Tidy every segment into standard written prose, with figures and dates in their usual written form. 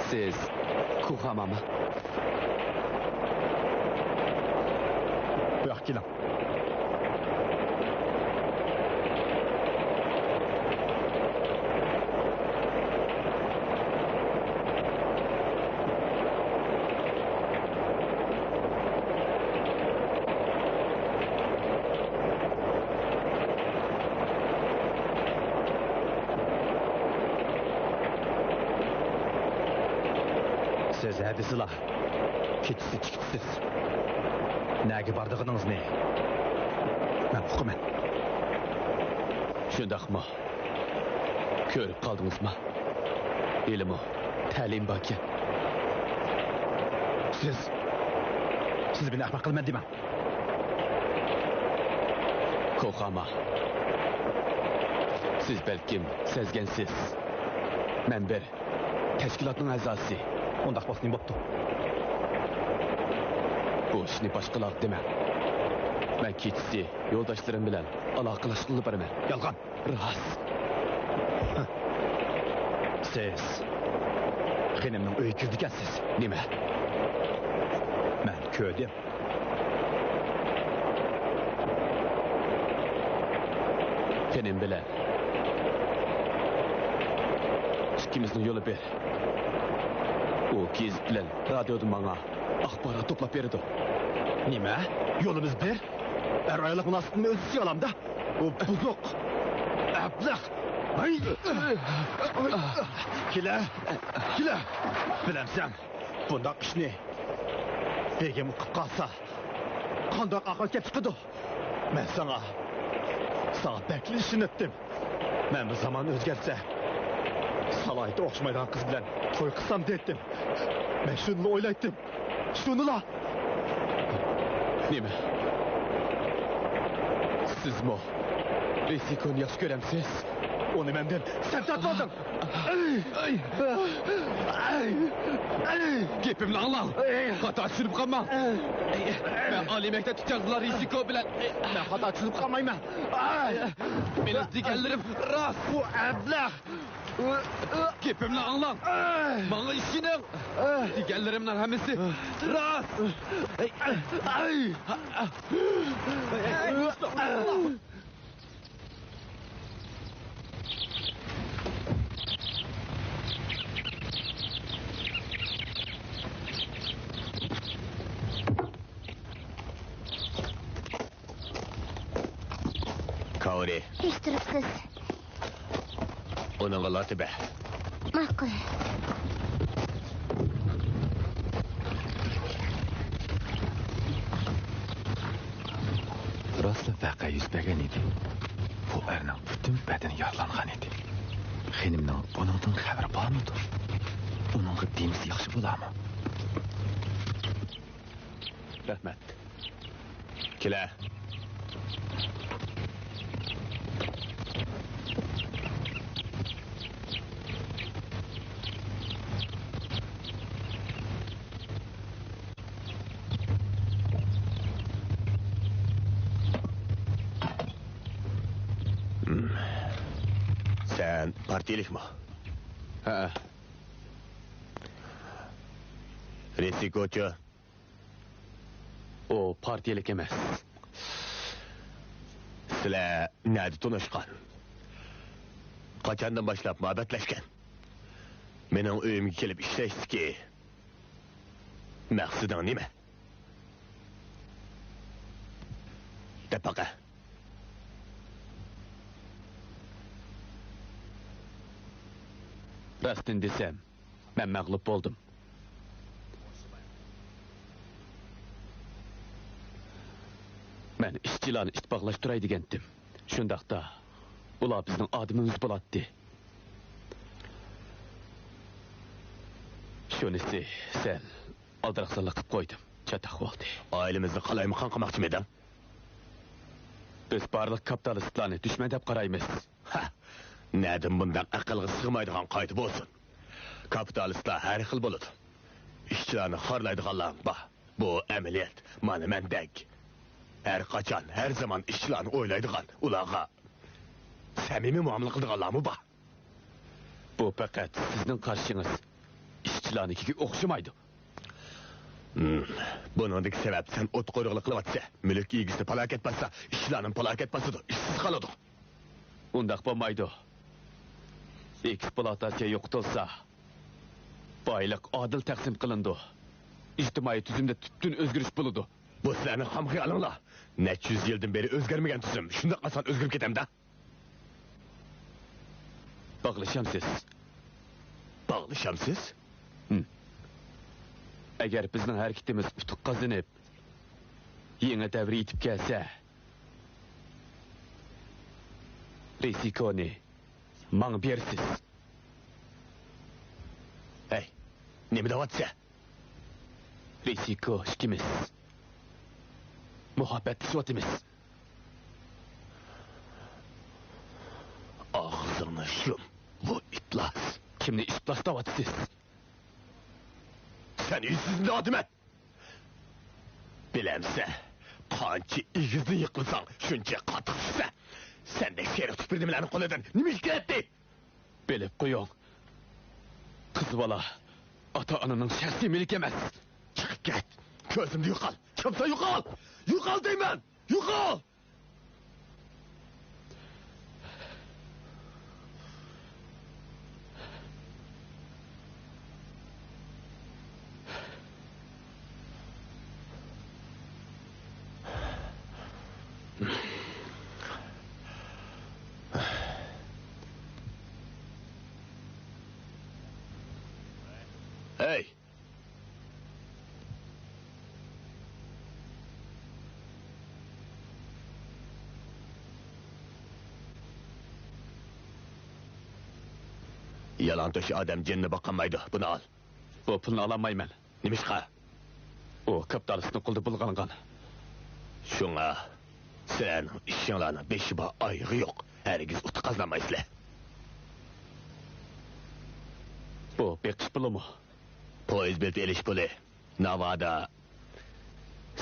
Siz Kuhama mı? Bu yoqqa keling. Siz hadisizlar. Ketisiz chiqibsiz. Nega bordigingiz ne? Men hukuman. Shundaqmi? Ko'rib qoldingizmi? Ilm, ta'lim borkan. Siz beni ahmoq qilmang deyman. Kuhama. Siz balkim sezgansiz. Men bir tashkilotning a'zosi. Undaq bo'lsin bo'pti. Bu ishni boshqalar dema. Men kechasi yo'ldoshlarim bilan aloqalashib boraman. Yolg'on. Rost. Siz xonimning uyiga kirdikansiz. Nima? Men ko'rdim. Senin bilan ikkimizning yo'li bir. O kez bilan radioda menga axborot to'plab berdi. Nima? Yo'limiz bir. Eraylik munosabatni o'z ichiga olamda. U buzuq. Ablah. Ay! Kila. Bilamsan, bundoq ishni begim qilib qolsa, qandoq aqlga chiqadi? Men sana bekli ishini etdim. Men bu zaman o'zgarsa, salayda o'xshamaydigan qiz bilan to'y qilsam dedim. Men shuni o'ylaydim. Shunila. Nima? Sizmi? Risikoni yaxshi ko'ramsiz? Onu menden sen tatmadın. Gepimni anglang. Xato tushunib qolmang. Men oliy maktab tijozlar risiko bilan Ben hata tushunib qolmayman. Meni deganlarim rost. Bu ablah. Gepimni anglang. Menga ishining deganlarimning hammasi rost. Kaori. Eshtiribsiz. Uning g'alati be. Ma'qul. Rostla vaqa yuz bergan edi. Bu erning butun badani yaralangan edi. Xonimning buningdan xabari bormidi? Uningga demisi yaxshi bo'ladimi? Rahmat. Kela. Sen partiyelik mi? Ha, Resikoçu. o partiyelik emas. Sizler nerede tanışkan? Kaçandan başlap muhabbetleşken? Menin öyümge kelip işleşsiz ki. Maqsadın nime? De baqa. Rastın desem, ben mağlup oldum. Ben işçilarını ittifaqlaştıray degendim. Şundaqda, ular bizning adımımız bo'latdi. Şunisi sen aldiraqsizlik qilib qo'ydim. Chataq bo'ldi. Ailemizni qalaymiqan qilmoqchi edim? Biz barliq kapitalistlarni dushman deb qaraymiz. Ha, nereden bundan aqlga sığmaydigan qaytı bolsun. Kapitalistlar her xil bo'ladi. İşçilarni xorlaydiganlar bor. Bu ameliyat, mana mendek. Her qaçan, her zaman işçilarni o'ylaydigan, ularga samimiy muomala qildiganlarmi bor. Bu faqat sizning qarşınız işçilarnikiga o'xshamaydi. Buningdagi sebep sen o't qo'rg'ili qilyapsa, mulk egisi falokat bo'lsa, ishchilarning falokat bo'lsadi, ishsiz qoladi. Undaq bo'lmaydi. Eksploatatsiya yo'qotilsa, boylik adil taqsim qilindi. İjtimoiy tuzumda tubdan o'zgarish bo'ladi. Bu sizlarning ham xayolinglar. Necha yuz yildan beri o'zgarmagan tuzum, shunday oson o'zgarib ketamda. Bağlashamsiz. Bağlashamsiz? Agar bizning harakatimiz utuq qozonib, yangi davr yetib kelsa, risikoni mang bersiz. Hey, nima deyapsiz? Risiko ikkimiz. Muhabbet suatimiz. Ağzını şum, bu itlas. Kimni isplastavatisiz? Sen yüzsüzün adımet. Bilemse, qancha igizini yıkılsan, şunca qatıq düşse, sen de şerif tüpürdümlerini qo'lidan nima ish kerakdi? Bilib qo'ying. Qiz bola ota-onaning shaxsiy mulki emas. Chiqib ket, ko'zimda yo'qol. Kimsa yo'qol! Yo'qol deyman! Yo'qol! Hey! Yalan to'shi odam jinni boqolmaydi. Buni al. Bu pulni olamayman. Nima ishqa? O kapitalistning qo'lida bulg'angan. Shunga sen ishinglarning beshi bor, oyog'i yo'q. Hargiz ut qazanmaysizlar. Bu beqish pulimi? Poyez bileti elish puli. Navada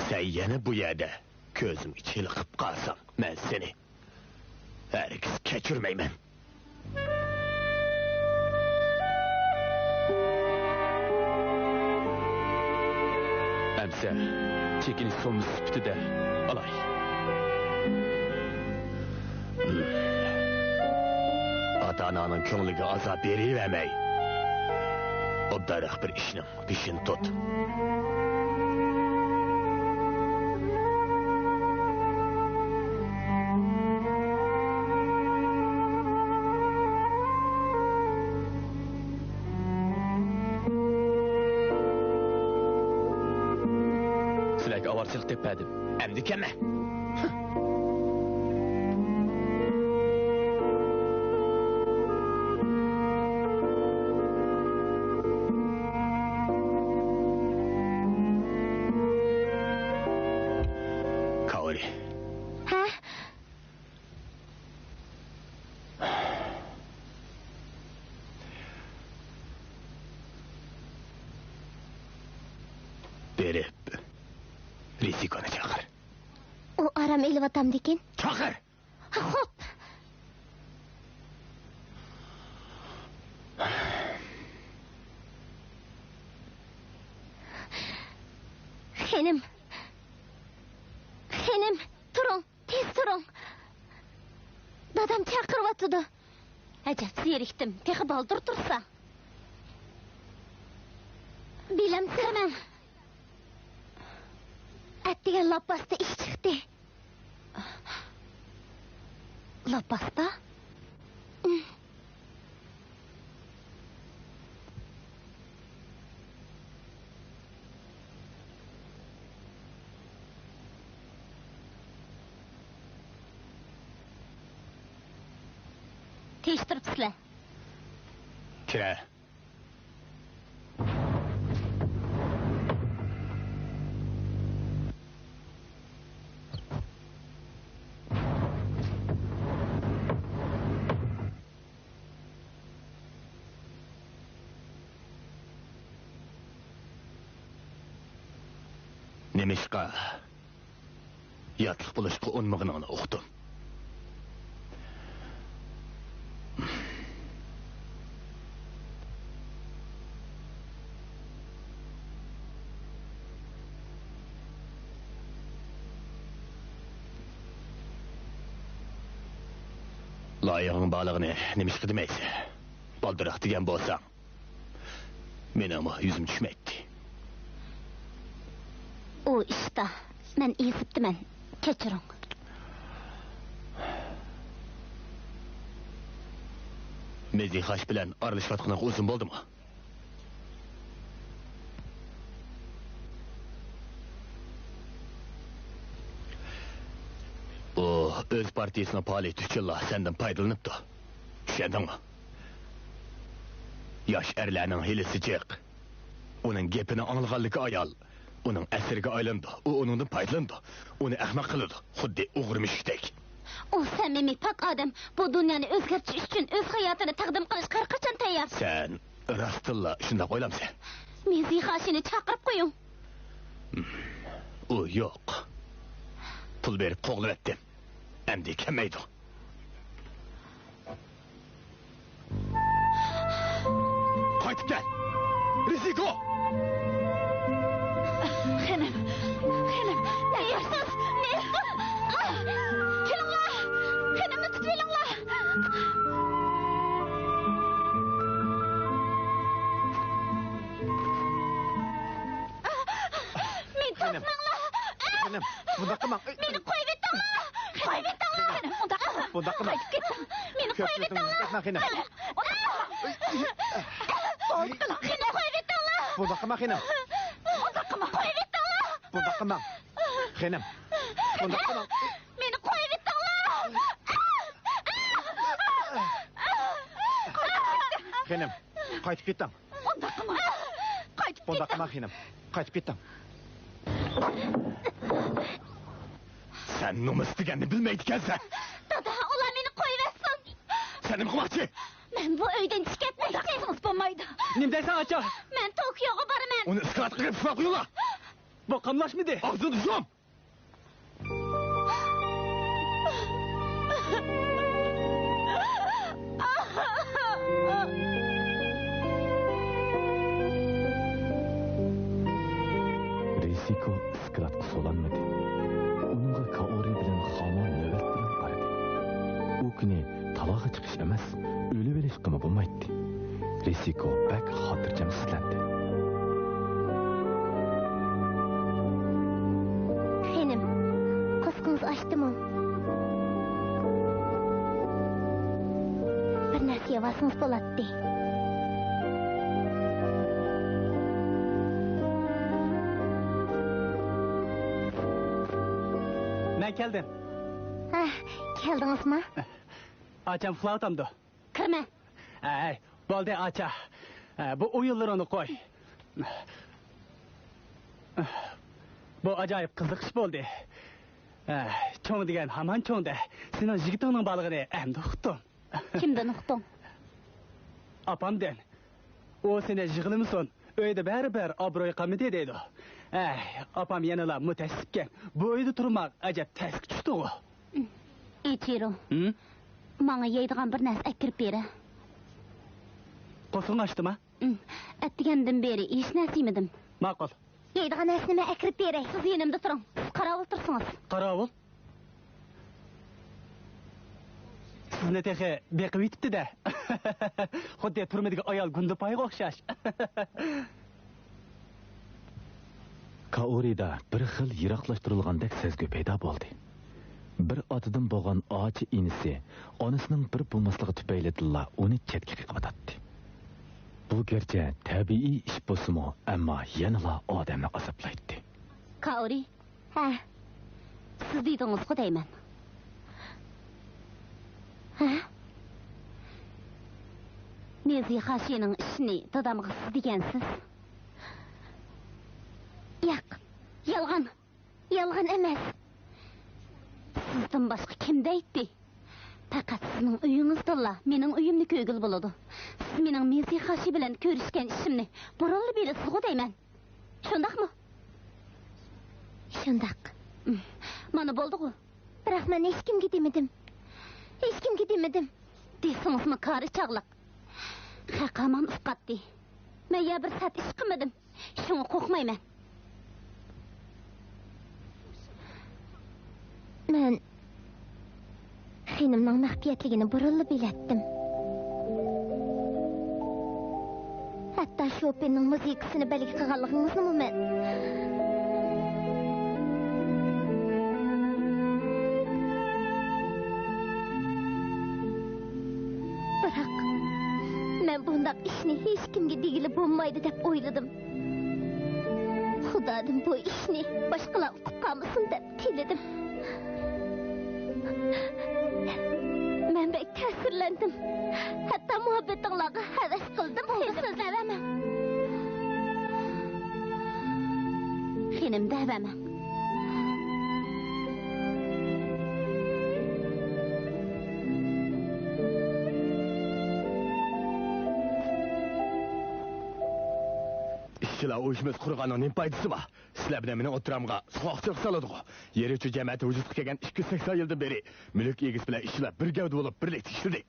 sen yana bu yerda ko'zim ichiliqib qolsam, men seni hargiz kechirmayman. Amsa, chekinish so'mi sifatida olay. Ota-onaning ko'ngliga azob beravermay. Obdariq bir ishning peshin tut. Sizlarga avarchilik tepadim. Endi kema. Kaori. Ha? Berib. Risikoni chaqir. O aram elvatam dekin. Chaqir. Ha, hop. Xenim. Xenim, turun, tez turun. Dadam chaqirıvatıdı. Ajab zerikdim, tehi baldır tursa. Bilemsirmen. Attigan labbasda ish chiqdi. Labbasda? Teştiribsizlar. Kira. Nemishqa yatliq bo'lishga unmag'iningni o'qdim. Loyig'ing balig'ini nemishqa demaysiz. Baldiroq degan bo'lsang, mening yuzim tushmaydi. O işte, men esiptiman. Kechiring. Mezihash bilan aralashayotganing uzun bo'ldimi? O o'z partiyasini faoliyat uchun sendan foydalanibdi. Tushundingmi? Yosh erlarning hilisi jiq. Uning gapini anglaganligi ayol. Onun əsirgə aylandi. O onundan faydalandi. Onu ahmaq qiladi. Xuddi o'g'ri mushukdek. O samimiy pak odam bu dunyoni o'zgartirish uchun o'z hayotini taqdim qilishga har qachon tayyor. Sen rostilla shunday o'ylamsan. Men Zihashini chaqirib qo'ying. O yo'q. Pul berib qo'g'lab etdim. Endi kelmaydi. Qaytib kel. Riziko! Xenim, ne yersiz? Ne? Kelinglar! Xenimni tutvelinglar! Men tutmanglar! Xenim, bunda qilmang. Meni qo'yib etinglar! Qo'yib etinglar! Bunda qilmang. Qaytib ketdim. Meni qo'yib etinglar! Xenim. Xenim, qo'yib etinglar! Bunda qilmang, Xenim. Qo'yib etinglar! Bunda qilmang. Xenim. Bunda qilmang. Meni qo'yib etinglar! Xenim, qaytib ketdim. Bunda qilmang. Qaytib Bunda ketdim. qilmang, Xenim. Qaytib ketdim. Sen nomus deganni bilmaydi ekansan. Dada, ular meni qo'yib etsin. Sen nima qilmoqchi? Men bu uydan chiqib ketmoqchi. Bo'lmaydi. Nima deysan, acha? Men Tokioga boraman. Uni iskratga qilib tushmoq qo'yinglar. Bu qamlashmidi? Og'zini yum. Riziko iskratga solanmadi. Uningga Kaori bilan hamon navbat bilan qaradi. U kuni taloga chiqish emas, o'lib olishga bo'lmaydi. Riziko bak xotirjamsizlandi. Xenim, qosqingiz ochdimi? Bir narsa yevasingiz bo'ladi. Men keldim. Ha, keldingizmi? Acham flautamdı. Kirma. Ay, bo'ldi acha. Bu o'yinlarni qo'y. Bu ajoyib qiziq ish bo'ldi. Cho'ng degan hamon cho'ngda. Sening yigitingning balig'ini endi uqdim. Kimdan uqding? Apamdan. O seni yig'ilimisan. Uyda bari obro'y qamidi deydi. Apam yanala mutassibkan. Bu uyda turmoq ajab tasq tushdi. Ichiro. Menga yeydigan bir narsa akirib beri. Qo'sing ochdimi? Atgandan beri hech narsa yemedim. Ma'qul. Yeydiğen esneme ekirip berey. Siz yenimde turun. Siz qaravul tursunuz. Qaravul. Sizni texe beqib yetibdi de. Xuddi turmadagi ayol Gundupayga o'xshash. Kaorida bir xil yiroqlashtirilgandek sezgi paydo bo'ldi. Bir otidan bo'lgan ochi inisi onasining bir bo'lmasligi tufayli uni chetga qiqabatdi. Bu gerçi tabiiy ish bo'lsa-mu, ammo yanala odamni azoblaydi. Kaori. Ha. Siz deydingiz-ku deyman. Ha? Mezi Xashining ishini dadamga siz degansiz. Yo'q, yolg'on. Yolg'on emas. Sizdan boshqa kim deydi? Faqat sizning uyingizdala mening uyimni ko'gil bo'ladi. Siz mening Mezi Xashi bilan ko'rishgan ishimni burilib berasiz-ku deyman. Shundaqmi? Shundaq. Mana bo'ldi-ku. Biroq men hech kimga demedim. Hech kimga demedim. Deysingizmi qari chaqliq. Haqamam isqatdi. Men ya bir sat ish qilmadim. Shunga qo'rqmayman. Men xinimning maxfiyatligini burilib biletdim. Hatta Chopinning muzikasini balki qilganligingizni men biroq men bundaq ishni hech kimga degili bo'lmaydi deb o'yladim. Xudodan bu ishni boshqalar o'qib qolmasin deb tiladim. Men bek ta'sirlandim. Hatta muhabbatinglarga havas qildim. So'zlayman. Xenim davaman. İşçiler uyuşmaz kurganın paydası var. Sizler bilen mening o'tiramga soqchilik soladi-ku. Yer uchun jamiyati vujudga kelgan 280 yildan beri mulk egisi bilan ishchilar bir gavda bo'lib birlikda ishladik.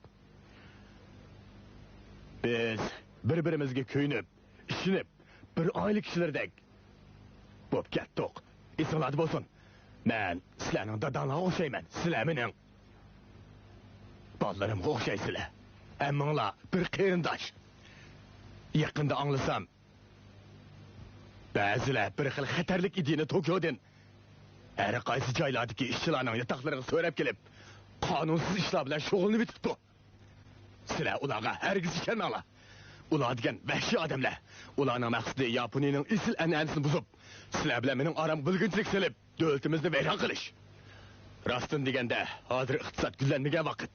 Biz bir-birimizga ko'yinib, ishinib, bir oila kishilardek bo'lib ketdik. Esinglarda bo'lsin. Men sizlarning dadanglarga o'xshayman. Sizlar mening bolalarimga o'xshaysizlar. Hammanglar bir qarindosh. Yaqinda anglasam ba'zilar bir xil xatarlik ideyani Tokiodan har qaysi joylardagi ishchilarning yotoqlariga so'rab kelib, qonunsiz ishlar bilan shug'ullanib bitibdi. Sizlar ularga hargiz ishonmanglar. Ular degan vahshiy odamlar. Ularning maqsadi Yaponiyaning asl an'anasini buzib, sizlar bilan mening oram bilginchilik solib, davlatimizni vayron qilish. Rostdan deganda, hozir iqtisod gullanmagan vaqt.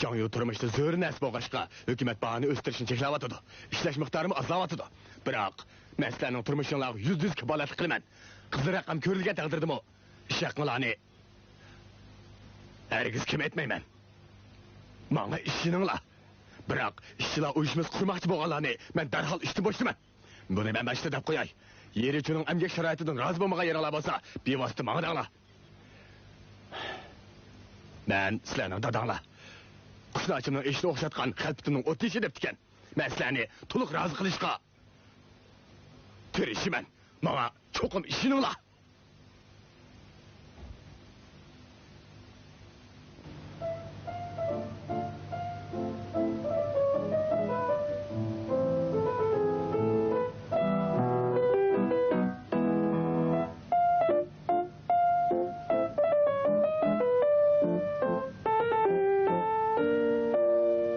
Jonyu turmushda zo'r nasib bo'lg'ashqa, hukumat bahoni o'stirishni cheklayotdi. Ishlash miqdorini ozlayotdi. Biroq men sizlarning turmushinglarga %100 kafolat qilaman. Qizil raqam ko'rilgan taqdirdami, ish haqinglarni hargiz kim etmayman. Menga ishinglar. Biroq ishchilar uyushmasi qurmoqchi bo'lganlarni men darhol ishdan bo'shaman. Buni men boshda deb qo'yay. Yer uchining emgak sharoitidan rozi bo'lmagan yerlar bo'lsa, bevosita menga danglar. Men sizlarning dadanglar. Qushlarchimning eshni o'xshatgan qalbimning o'tishi deb tikan. Men sizlarni to'liq rozi qilishga tirishman. Menga cho'qim ishinglar.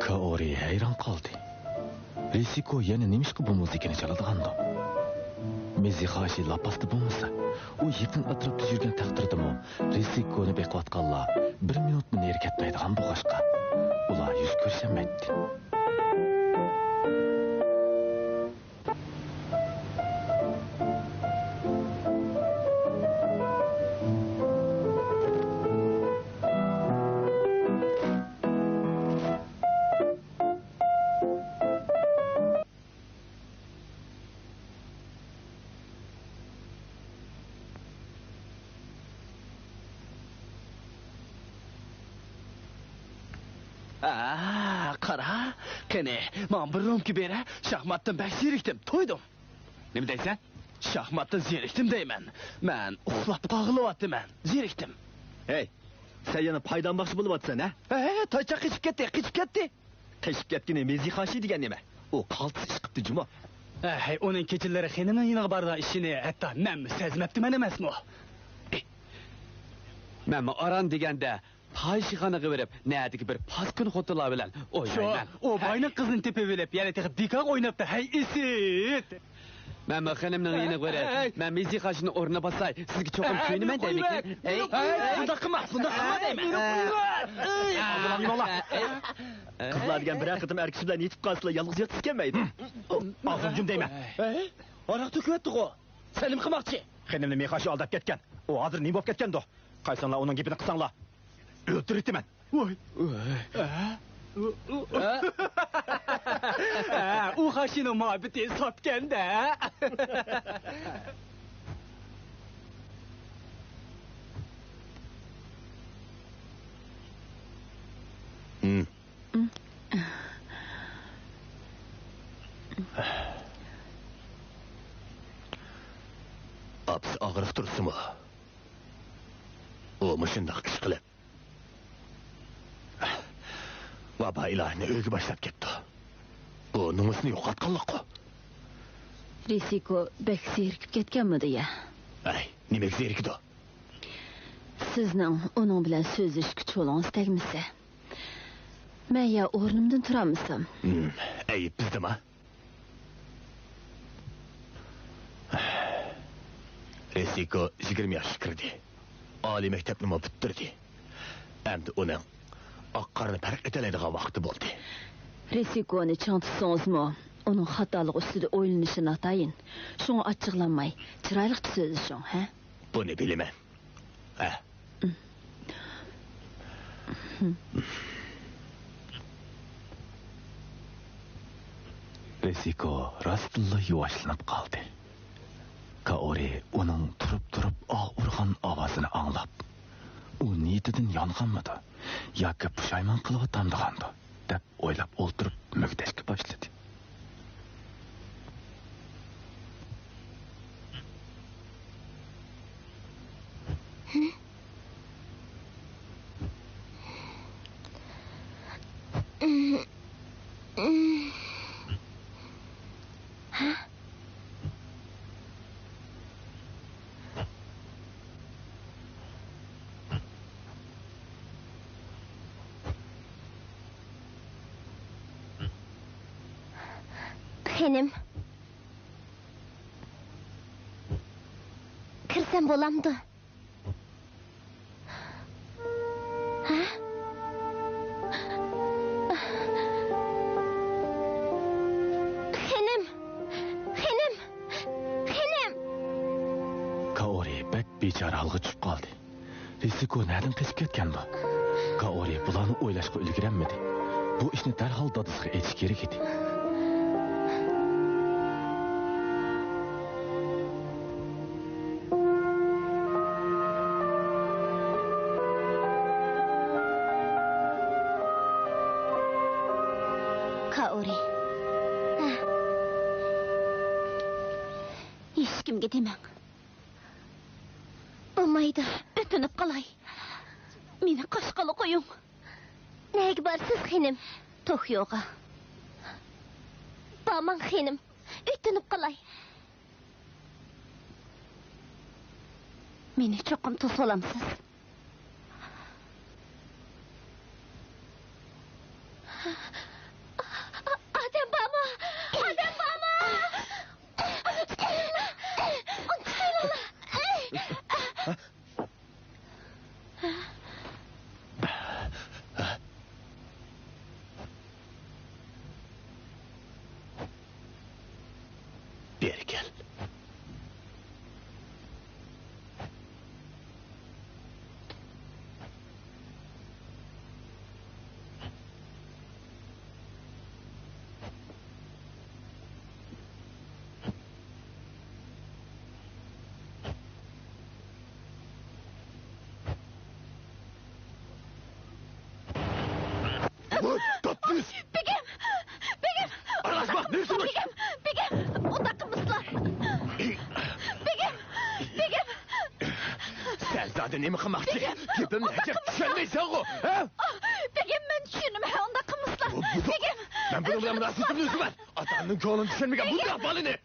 Kaori hayron qoldi. Risiko yana nimishqa bu muzikani chaladigan-da. Mezi Xashi lapasda bo'lmasa, u yaqin atrofda yurgan taqdirdami, Risikoni beqiyotganlar 1 minutni neri ketmaydigan bo'lg'ashqa, ular yuz ko'rshamaydi. Qani, men bir romki bera, shaxmatdan bak sherikdim, to'ydim. Nima deysan? Şahmatda zeriktim deyman. Men uxlab qog'ilyaptiman. Zerikdim. Hey, sen yana paydanmoqchi bo'lyapsan, ha? Toycha qishib ketdi. Qishib ketgini mezixoshi degan nima? U qaltis ish qilibdi, juma. Hey, uning kechalari xenining yiniga barda ishini hatto men sezmabdiman emasmi? Men aran deganda payshixonaga berib, nadagi bir paskun xotinlar bilan o'ynayman. O boyning qizini tepib olib, yana texib dikaq o'ynabdi. Hey, isit. Men xonimning yiniga berib, men mezixoshini o'rnina bosay, sizga cho'qim kuyinaman deymikin. Bunda qilma deyman. Qizlar degan bir qitim er kishi bilan yetib qolsalar yolg'iz yotib kelmaydi. Og'zim jum deyman. Aroq to'kyapti-ku. Salim qilmoqchi. Xenimni mexoshi aldab ketgan. U hozir nima bo'lib ketgandi? Qaysanlar uning gapini qilsanglar. O'ltiribdiman. Voy. U xashini muhabbati sotganda. Apsi og'riq tursinmi? U mushundoq ish qilib vabo ilohini o'yga boshlab ketdi. Bu nomusini yo'qotganlik-ku. Risiko bek zerikib ketganmidi ya? Ay, nimaga zerikdi? Sizning uning bilan so'zlashishga cho'longiz tegmasa, men ya o'rnimdan turamisam? Ayib bizdimi? Risiko 20 yoshga kirdi. Oliy maktabni bitirdi. Endi uning oqqarni farq etalaydigan vaqti bo'ldi. Risikoni chantsangiz-mi? Uning xatolik ustida o'ylanishini atayin. Shunga achchiqlanmay, chiroyli so'zlashing, ha? Buni bilaman. Ha. Risiko rostilla yuvashlanib qoldi. Kaori uning turib urgan ovozini anglab, u niyatidan yonganmidi yoki pushaymon qilyotgandigandi deb o'ylab o'ltirib mugdashga boshladi. Xenim. Kirsem bo'lamdi. Ha? Xenim. Kaori bek bechora halga tushib qoldi. Risiko nereden qechib ketgan bu? Kaori bularni o'ylashga ulgurmadi. Bu ishni darhol dadasiga aytish kerak edi. Kaori. Hech kimga demang. Bo'lmaydi, o'tinib qolay. Meni qashqala qo'ying. Nega borsiz xenim? To'xyoga. Baman xenim, o'tinib qolay. Meni cho'qim to'solamsiz. Beri gel. Sen zaten nemi kımaktı? Gepimle hecek düşenmeysen o. Ha? Begim ben düşünüm ha onda kımızlar. Begim. Ben bunu buna münasiyetim yüzü var. Atanın kolunu düşenmeyken bu da balını.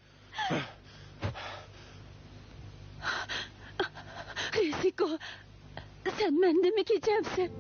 Risiko. Sen mende mi geçemsin?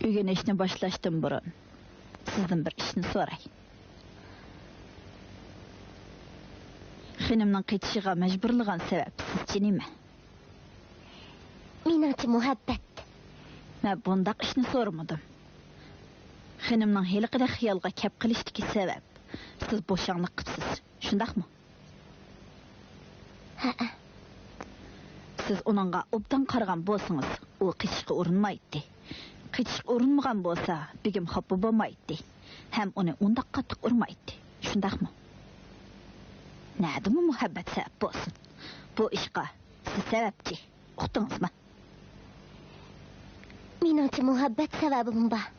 Ügenişini başlaştım burun. Sizden bir işini soray. Xenimden qeçişiga mecburluğan sebep sizce nime? Menimce muhabbet. Ben bundaq işini sormadım. Xenimden heliqide xiyalga kep qilişdiki sebep siz boşanlık qıpsız. Şundaq mı? Ha. Siz onunla obdan qarğan bolsanız, o qeçişiga urunmaydı. Qeçişiga urunmagan bolsa, begim xapı bolmaydı. Hem onu ondaq qattiq urmaydı. Şundaq mı? Nädimi muhabbet sebep bolsun? Bu işqa siz sebepçi. Uqdunuz mu? Menimce muhabbet sebebim var.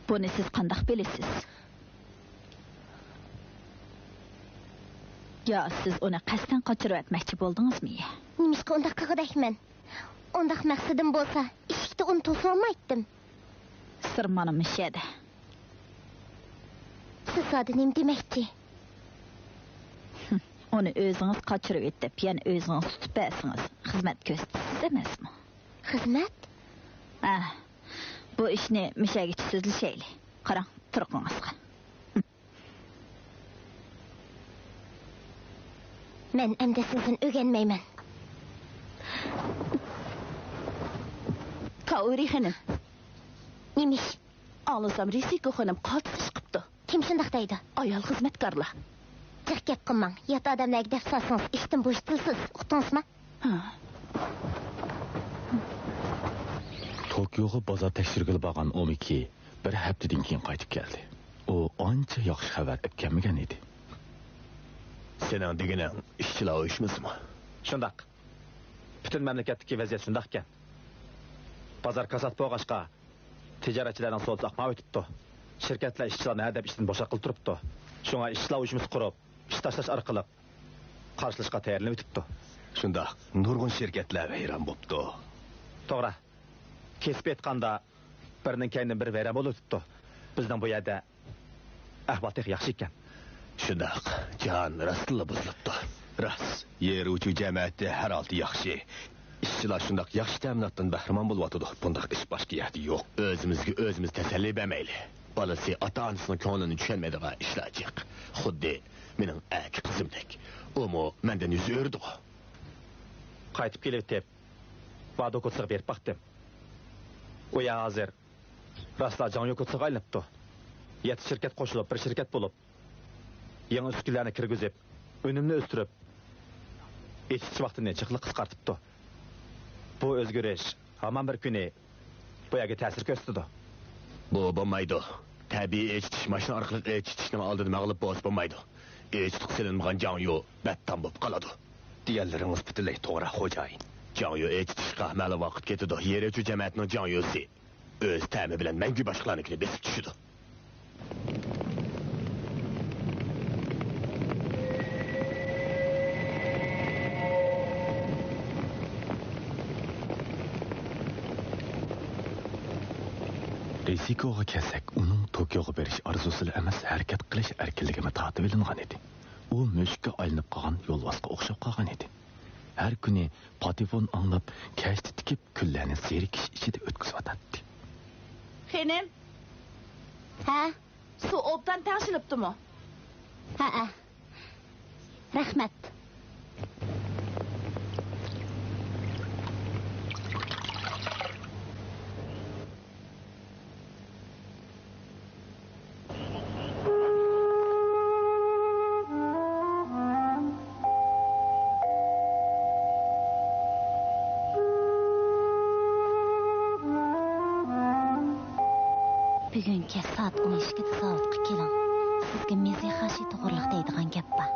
Bunu siz qandaq bilesiz? Ya siz onu qasdan qaçırıp etmekçi boldunuz mu ya? Nimişki ondaq qıqıdayman. Ondaq maqsadım bolsa, işikde onu to'solmaydim. Sırmanım işedi. Siz adı nem demekçi? Onu özünüz qaçırıp etip, yani özünüz tutup bəsiniz. Xizmet göstərsiz emasmı? Xizmet? Ah, bu işni müşagiç sözlü şeyli. Qarang, turqunuzga. Men emde sizin ögenmeymen. Kauri hanım. Nimiş? Ağlasam Risiko hanım qaltısız qıptı. Kim şundaq deydi? Ayal xizmetkarla. Çık gep qılmang. Yat adamlar gidip salsınız. İştin boş tilsiz. Uqdunuz mu? Tokyoga bozor tekshirgili borgan Omiki bir haftadan keyin qaytib keldi. O ancha yaxshi xabar epkenmagan edi. Senin degenin işçiler uyuşmaz mı? Şundaq. Bütün memleketteki vaziyet şundaq eken. Pazar kasat boğaşqa, ticaretçilerin soğutu akma ötüptü. Şirketler işçilerini edep işten boşakıl turuptu. Şuna işçiler uyuşumuz kurup, iş taşlaş arkalık, karşılaşqa tayarlanıp ötüptü. Şunda nurgun şirketler veyran boptu. Toğra. Kesip etqanda birinin kendin bir veyran bolu ötüptü. Bizden bu yerde ahval tek yaxşı eken. Şunda can rastlı buzluptu. Rast. Yer uçu cemiyeti her altı yaxşı. İşçiler şundaq yaxşı təminatdan bəhrəman bulvatıdı. Bundaq iş başqa yerdə yox. Özümüz təsəlli bəməyli. Balası ata-anasının könlünü düşənmədiğə işləyəcək. Xuddi mənim əki qızımdək. O mu məndən yüzü ördü o. Qaytıb gelip tep, vada okutsaq berip baktım. O ya hazır, rastla can yok okutsaq aylanıptı. Yeti şirket koşulup, bir şirket bulup, yeni üskülerini kirgizip, önümünü östürüp, eşitçi vaxtını çıqlı qısqartıptı. Bu özgürüş, aman bir günü, bu yağı təsir göstürdü. Bu olmaydı. Təbii eçitiş maşını arqılıq eçitişini aldığını məğlub boz olmaydı. Eçitlik silinməğən can yok, bəttan bop qaladı. Diğerleriniz bitiley toğra hocayın. Can yok eçitişqa məli vaqt getidu. Yer üçü cəmiyyətinin can yoxsi. Öz təmi bilən məngü başqalarınınkini besib düşüdü. Risikoga kelsak, uning Tokioga berish arzusili emas, harakat qilish erkinligini tatib ilingan edi. U mushukka aylanib qolgan yo'lbosga o'xshab qolgan edi. Har kuni patifon anglab, kashta tikib, kunlarni zerikish ichida o'tkazib. Xenim, Ha? su obdan tashilibdimi? Ha. Rahmat. Bugun soat 12da soatga keling. Sizga mezihashi to'g'riliq deydigan gap bor.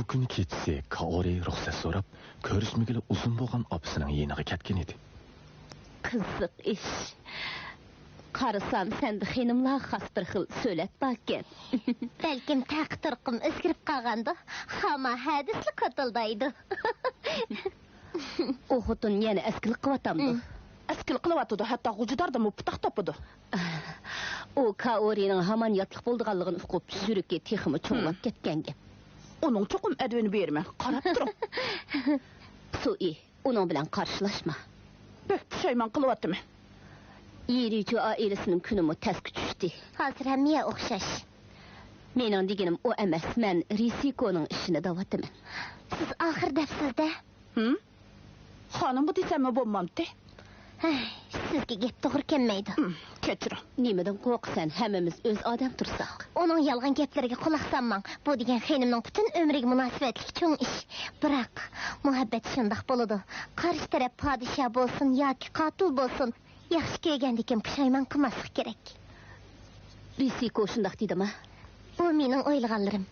Kuni kechisi Kaori ruxsat so'rab, ko'rishmagili uzun bo'lgan opasining yeniga ketgan edi. Qiziq ish. Qarasam, senda xenimlar xas bir xil so'lab bakkan. Balkim taqdirqim o'zgarib qolgandi. Hamma hadisli qatildaydi. O xotun yana askilik qilatamdi. Askil qilyotdi, hatto g'ujidardimi putaq topidi. O Kaorining hamon yotliq bo'lganligini uqib, yuragi teximi cho'ng'ab ketgan gap. Onun çokum edvini berme, qarab turib. Sui, onun bilan qarşılaşma. Bek pişayman qılıvatdimi? Yerici ailesinin günümü təski düşdü. Hazır həmiyə oxşaş. Menin degenim o emas, mən Risiko'nun işini davatımın. Siz axır dəfsizdə? Xanım bu desəmə bolmamdı. Sizge gep doğru kelmeydi. Keçirim. Nimeden korksan, hemimiz öz adam tursaq. Onun yalgan geplerine kulak sanman. Bu degen xenimnin bütün ömrüge münasibetlik çoğun iş. Bırak, muhabbet şundaq boludu. Karşı taraf padişah bolsun, yaki katil bolsun. Yaxşı köygəndikən pişayman qılmasıq gerek. Risiko şundaq dedim ha? Bu menin oylağanlarım.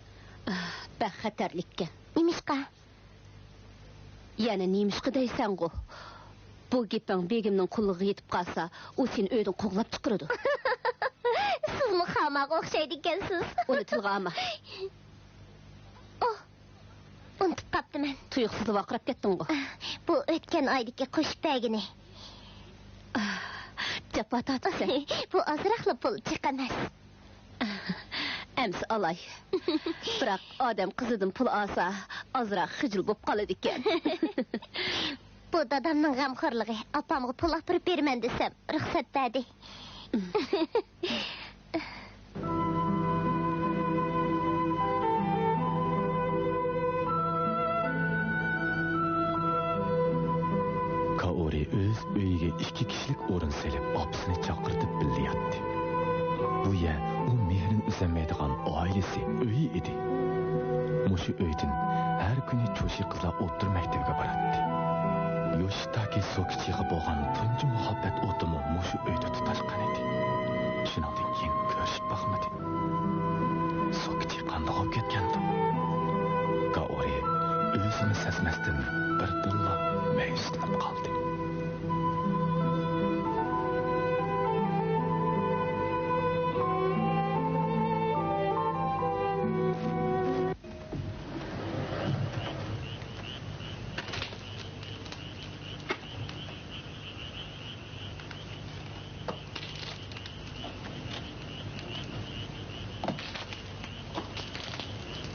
Bək xətərlikkę. Nimişqa? Yani nimişqı deysən qo. Bu gepin begimnin qulluğu yetip qalsa, o seni öydün qoğlap çıqırıdı. Siz mi xamaq oxşaydı ekensiz? Unutilğama. Oh, unutub qaptı mən. Tuyuqsızı vaqırap kettin qo. Bu ötken aydaki qoş bəgini. Capa tatı sen. Bu azıraqlı pul çıqamaz. Əmsi alay. Bırak adam qızıdın pul alsa, azıraq xıcıl bop qalıdı eken. Bu dadamның gamxorluğu, apamğı pul apırıp bermən desem, rıxsat bədi. Kaori öz öyiga 2 kishilik o'rin selib, opasini chaqirtib billayapti. Bu yer u mehrin uzanmaydigan oilasi uyi edi. Mushu uydan har kuni cho'shi qizlar o'tir maktabga boradi. Yoshidagi so'kichiga bo'lgan tunji muhabbat o'timi mushu uyda tutashgan edi. Shuningdek keyin ko'rishib boqmadi. So'kichi qandoq olib ketgandi? Kaori o'zini sezmasdan birdilla ma'yuslanib qoldi.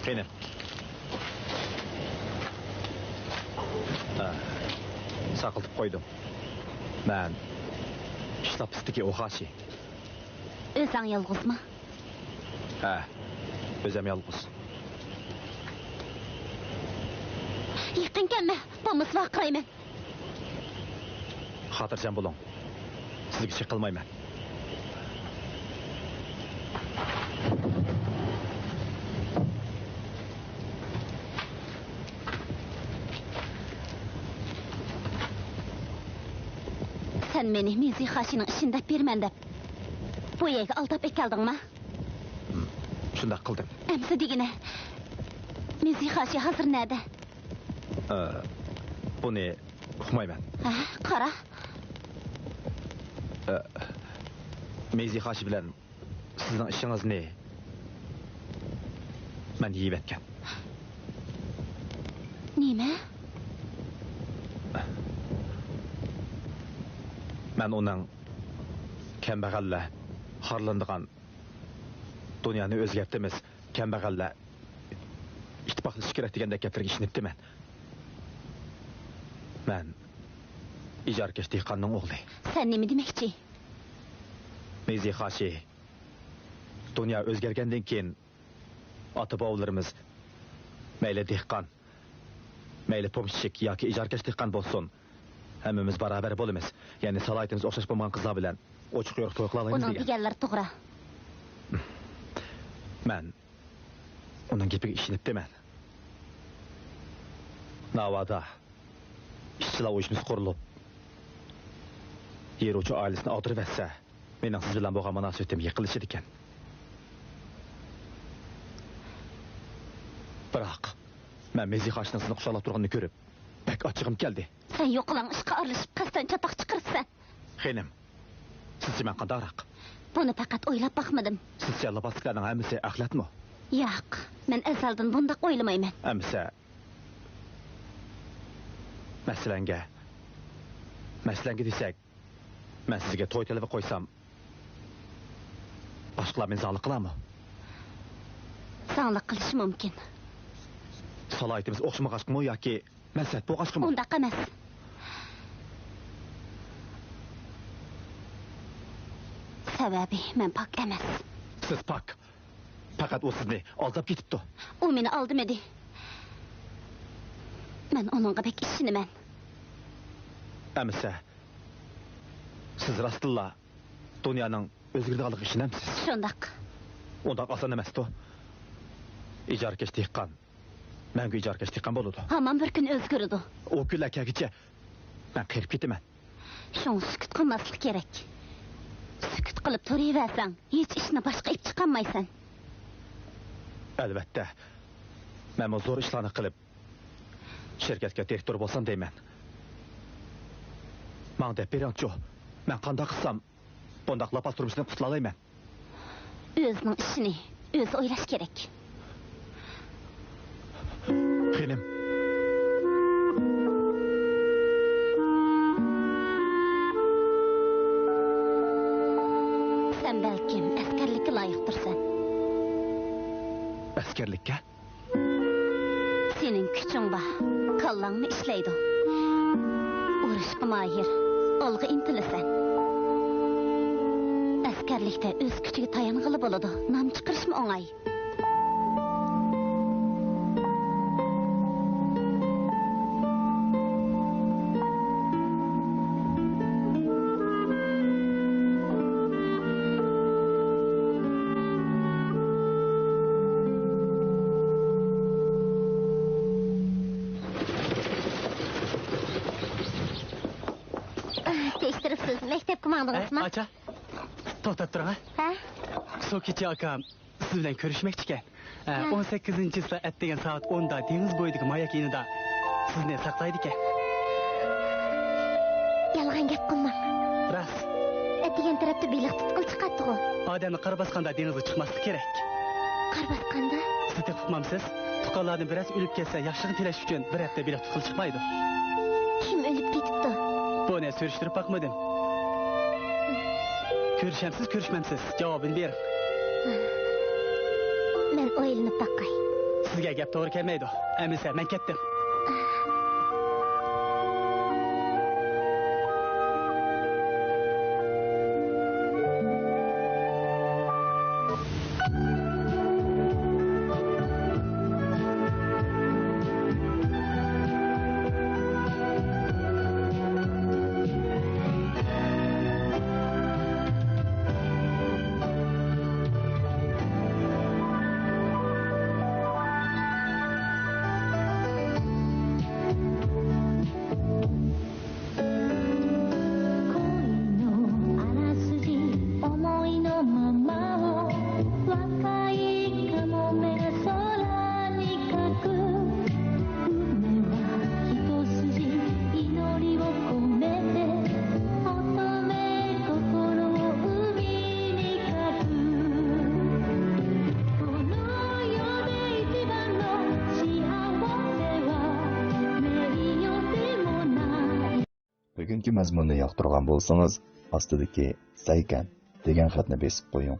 Xenim. Saqıltıb qoydum. Mən işlap istiki oxaşı. Özün yalğız mı? Özüm yalğız. Yıqın gelme, bomuz vaqırayım. Xatırcam bulun. Sizga şey qilmayman. Sen meni mezihaşinin işinde bermen dep bu yerga aldap ekeldin mi? Shundaq qildim. Emsi degine Müziği hazır nerede? Buni uqmayman. Ha, qara. Mezi Haşi bilan sizning ishingiz ne? Men yeyib etgan. Nima? Men uning kambag'allar xorlandigan dunyoni o'zgartimiz, kambag'allar ittifoqlashish kerak degandek gaplarga ishonibdiman. Men ijarkash dehqonning o'g'li. Sen nima demoqchi? Mezi Haşi dunyo o'zgargandan keyin ota-bobolarimiz mayli dehqon, mayli pomshchik yoki ijarkash dehqon bo'lsin, hammamiz barobar bo'lamiz. Ya'ni salohiyatimiz o'xshash bo'lgan qizlar bilan ochiq yo'riq to'y qila olamiz Uning degan. deganlari to'g'ri. Men uning gapiga ishonibdiman. Navoda ishchilar uyushmasi qurilib, yeruvchi oilasini og'dirib etsa, mening siz bilan bo'lgan munosabatim yiqilishi ekan. Biroq men Mezi Haşining sizni quchoqlab turganini ko'rib, bak ochig'im keldi. Sen yo'qlan ishqa aralashib qasdan chatoq chiqarsan. Xenim, sizcha men qandoq? Buni faqat o'ylab baxmadim. Sizcha liboslarning hammasi axlatmi? Yo'q, men azaldan bundoq o'ylamayman. Hammasi masalanga desak, men sizga to'y talabi qo'ysam, boshqalar meni zalq qiladimi? Sog'liq qilishi mumkin. Salohiyatimiz o'xshamag'achmi yoki maslahat bo'lg'achmi? Undaq emas. Sababi men pok emas. Siz pok. Faqat u sizni aldab ketibdi. U meni aldimadi. Men uningga bek ishinaman. Amsa siz rastilla dunyoning o'zgardiganligiga ishonamsiz? Shundaq. Undaq oson emas-ku. Ijarkash dehqon. Menga ijarkash dehqon bo'ladi. Hamon bir kun o'zgaradi. U kunlar kelguncha men qirib ketaman. Shuni sukut qilmaslik kerak. Sukut qilib turaversang, hech ishni boshqa ib chiqolmaysan. Albatta. Men zo'r ishlarni qilib shirkatga direktor bo'lsam deyman. Men deb beringchi, men qanday qilsam bundoq lapal turmushdan qutula olaman. O'zining ishini o'zi o'ylash kerak. Xenim. Sen balkim askarlikka loyiqdirsan. Askarlikka? Sening kuching bor, kallangni ishlaydi. Urushga mohir, olg'a intilasan. Askarlikda o'z kuchiga tayanig'ili bo'ladi. Nam chiqarishmi o'ng'ay? Tekshiribsiz, maktabga mangdingizmi? Acha. To'xtab turing. Ha? So'kichi akam siz bilan ko'rishmoqchi ekan. 18-soat degan soat 10 da dengiz bo'yidagi mayak inida sizni saqlaydi ekan. Yolg'on gap qilmang. Ras. Degan tarafda beliq tutqil chiqadi-ku. Odamni qar bosganda dengizga chiqmaslik kerak. Qar bosganda? Siz uqmamsiz? Tuqqanlardan biroz o'lib ketsa, yaxshilik tilash uchun bir hafta beliq tutqil chiqmaydi. Kim o'lib ketibdi? Buni surishtirib bakmadim. Ko'rishamsiz, ko'rishmamsiz? Javobini bering. Men o'ylanib boqay. Sizga gap to'g'ri kelmaydi. Amisa, men ketdim. bugungi mazmunni yoqtirgan bo'lsangiz, ostidagi saykan degan xatni besib qo'ying.